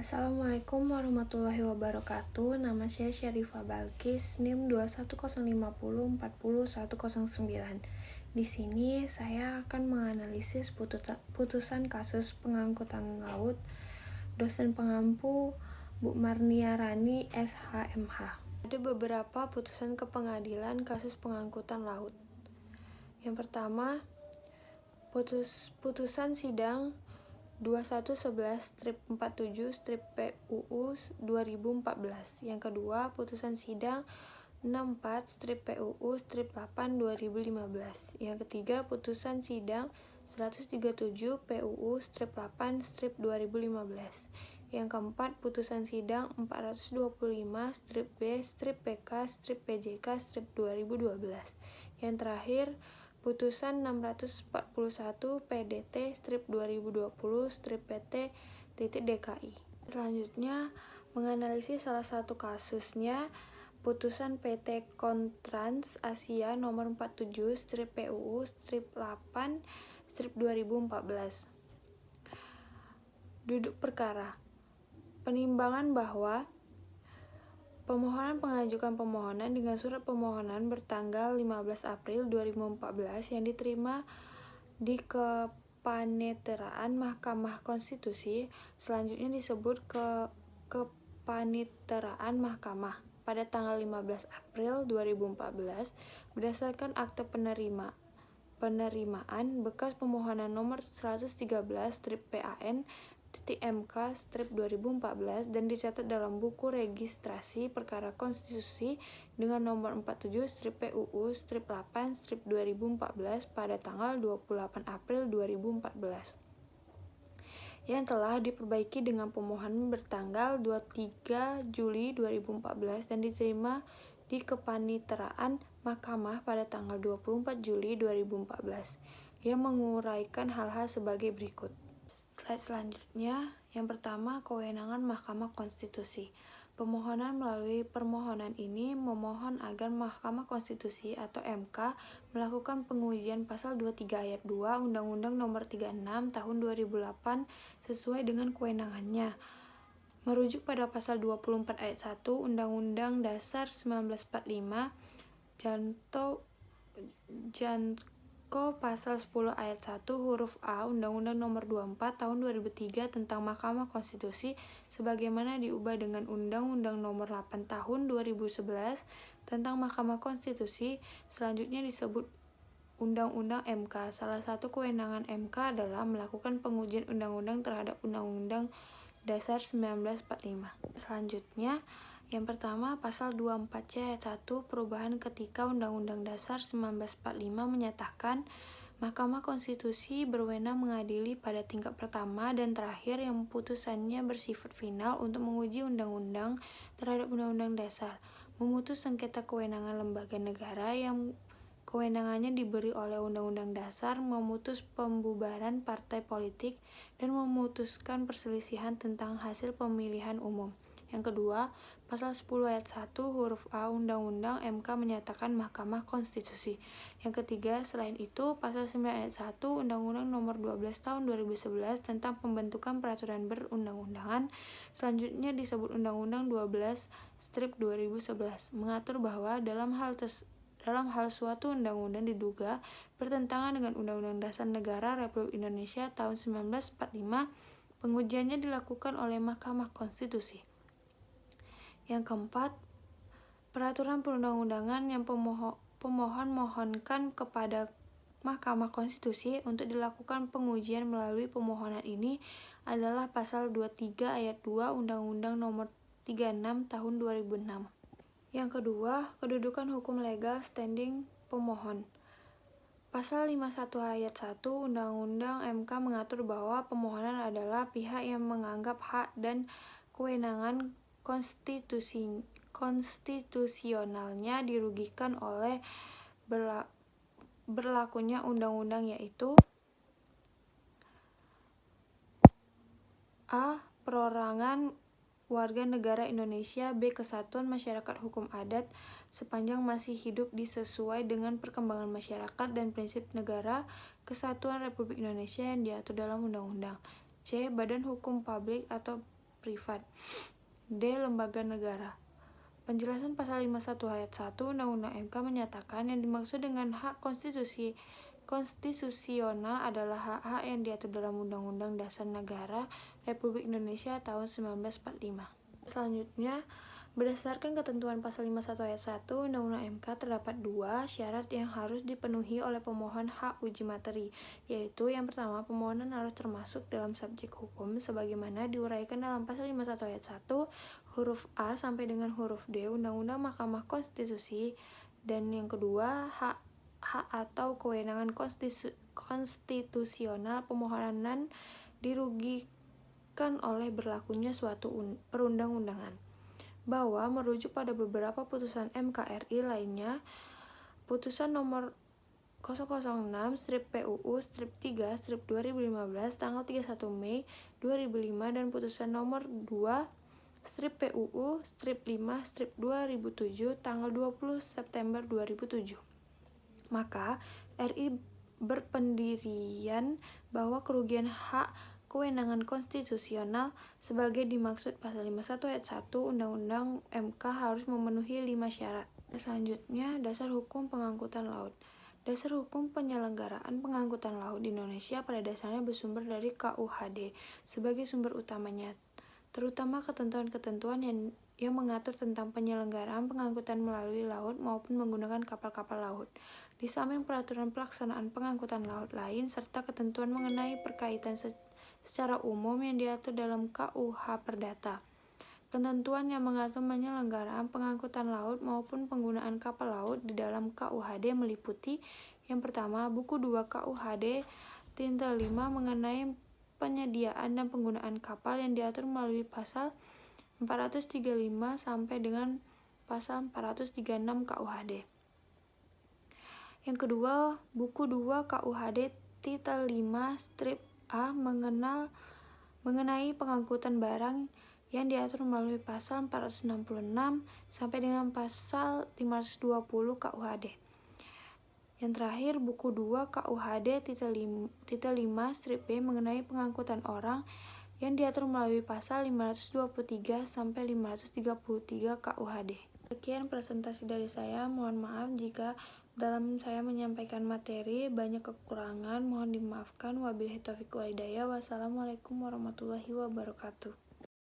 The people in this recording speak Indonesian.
Assalamualaikum warahmatullahi wabarakatuh. Nama saya Syarifah Balkis, NIM 21050400109. Di sini saya akan menganalisis putusan kasus pengangkutan laut dosen pengampu Bu Marnia Rani SHMH. Ada beberapa putusan ke pengadilan kasus pengangkutan laut. Yang pertama, putusan sidang 2111-47-PUU 2014. Yang kedua, putusan sidang 64-PUU-8 2015. Yang ketiga, putusan sidang 137-PUU-8-2015. Yang keempat, putusan sidang 425-B-PK-PJK-2012. Yang terakhir, putusan 641 PDT-2020-PT.DKI. Selanjutnya, menganalisis salah satu kasusnya, putusan PT Kontrans Asia nomor 47-PUU-8-2014. Duduk perkara. Penimbangan bahwa pemohonan mengajukan permohonan dengan surat permohonan bertanggal 15 April 2014 yang diterima di Kepaniteraan Mahkamah Konstitusi, selanjutnya disebut Kepaniteraan Mahkamah, pada tanggal 15 April 2014 berdasarkan akte penerimaan bekas permohonan nomor 113-PAN-MK-2014 dan dicatat dalam buku registrasi perkara konstitusi dengan nomor 47-PUU-8-2014 pada tanggal 28 April 2014 yang telah diperbaiki dengan permohonan bertanggal 23 Juli 2014 dan diterima di Kepaniteraan Mahkamah pada tanggal 24 Juli 2014 yang menguraikan hal-hal sebagai berikut. Slide selanjutnya, yang pertama, kewenangan Mahkamah Konstitusi. Pemohonan melalui permohonan ini memohon agar Mahkamah Konstitusi atau MK melakukan pengujian pasal 23 ayat 2 Undang-Undang Nomor 36 Tahun 2008 sesuai dengan kewenangannya. Merujuk pada pasal 24 ayat 1 Undang-Undang Dasar 1945 Janko pasal 10 ayat 1 huruf A Undang-Undang Nomor 24 Tahun 2003 tentang Mahkamah Konstitusi sebagaimana diubah dengan Undang-Undang Nomor 8 Tahun 2011 tentang Mahkamah Konstitusi, selanjutnya disebut Undang-Undang MK. Salah satu kewenangan MK adalah melakukan pengujian undang-undang terhadap Undang-Undang Dasar 1945. Selanjutnya, yang pertama, pasal 24C ayat 1 perubahan ketika Undang-Undang Dasar 1945 menyatakan Mahkamah Konstitusi berwenang mengadili pada tingkat pertama dan terakhir yang putusannya bersifat final untuk menguji undang-undang terhadap Undang-Undang Dasar, memutus sengketa kewenangan lembaga negara yang kewenangannya diberi oleh Undang-Undang Dasar, memutus pembubaran partai politik, dan memutuskan perselisihan tentang hasil pemilihan umum. Yang kedua, pasal 10 ayat 1 huruf A Undang-Undang MK menyatakan Mahkamah Konstitusi. Yang ketiga, selain itu, pasal 9 ayat 1 Undang-Undang Nomor 12 Tahun 2011 tentang pembentukan peraturan berundang-undangan, selanjutnya disebut Undang-Undang 12-2011, mengatur bahwa dalam hal suatu undang-undang diduga bertentangan dengan Undang-Undang Dasar Negara Republik Indonesia tahun 1945, pengujiannya dilakukan oleh Mahkamah Konstitusi. Yang keempat, peraturan perundang-undangan yang pemohon mohonkan kepada Mahkamah Konstitusi untuk dilakukan pengujian melalui permohonan ini adalah pasal 23 ayat 2 Undang-Undang Nomor 36 Tahun 2006. Yang kedua, kedudukan hukum legal standing pemohon. Pasal 51 ayat 1 Undang-Undang MK mengatur bahwa pemohonan adalah pihak yang menganggap hak dan kewenangan konstitusionalnya dirugikan oleh berlakunya undang-undang, yaitu A. Perorangan warga negara Indonesia, B. Kesatuan masyarakat hukum adat sepanjang masih hidup sesuai dengan perkembangan masyarakat dan prinsip negara kesatuan Republik Indonesia yang diatur dalam undang-undang, C. Badan hukum publik atau privat. D. Lembaga negara. Penjelasan pasal 51 ayat 1 Undang-Undang MK menyatakan yang dimaksud dengan hak konstitusional adalah hak-hak yang diatur dalam Undang-Undang Dasar Negara Republik Indonesia tahun 1945. Selanjutnya, berdasarkan ketentuan pasal 51 ayat 1 Undang-Undang MK terdapat 2 syarat yang harus dipenuhi oleh pemohon hak uji materi, yaitu yang pertama, pemohonan harus termasuk dalam subjek hukum sebagaimana diuraikan dalam pasal 51 ayat 1 huruf A sampai dengan huruf D Undang-Undang Mahkamah Konstitusi, dan yang kedua, hak atau kewenangan konstitusional pemohonan dirugikan oleh berlakunya suatu perundang-undangan, bahwa merujuk pada beberapa putusan MKRI lainnya, putusan nomor 006/PUU/3/2015 tanggal 31 Mei 2005 dan putusan nomor 2/PUU/5/2007 tanggal 20 September 2007. Maka RI berpendirian bahwa kerugian hak kewenangan konstitusional sebagai dimaksud pasal 51 ayat 1 Undang-Undang MK harus memenuhi 5 syarat. Selanjutnya, dasar hukum pengangkutan laut. Dasar hukum penyelenggaraan pengangkutan laut di Indonesia pada dasarnya bersumber dari KUHD sebagai sumber utamanya, terutama ketentuan-ketentuan yang mengatur tentang penyelenggaraan pengangkutan melalui laut maupun menggunakan kapal-kapal laut, di samping peraturan pelaksanaan pengangkutan laut lain serta ketentuan mengenai perkaitan secara umum yang diatur dalam KUH Perdata. Ketentuan yang mengatur penyelenggaraan pengangkutan laut maupun penggunaan kapal laut di dalam KUHD meliputi yang pertama, buku 2 KUHD Tinta 5 mengenai penyediaan dan penggunaan kapal yang diatur melalui pasal 435 sampai dengan pasal 436 KUHD. Yang kedua, buku 2 KUHD Titel 5 Strip A mengenai pengangkutan barang yang diatur melalui pasal 466 sampai dengan pasal 520 KUHD. Yang terakhir, buku 2 KUHD Titel 5 Strip B mengenai pengangkutan orang yang diatur melalui pasal 523 sampai 533 KUHD. Sekian presentasi dari saya. Mohon maaf jika dalam saya menyampaikan materi banyak kekurangan, mohon dimaafkan. Wabillahi taufiq wal hidayah. Wassalamualaikum warahmatullahi wabarakatuh.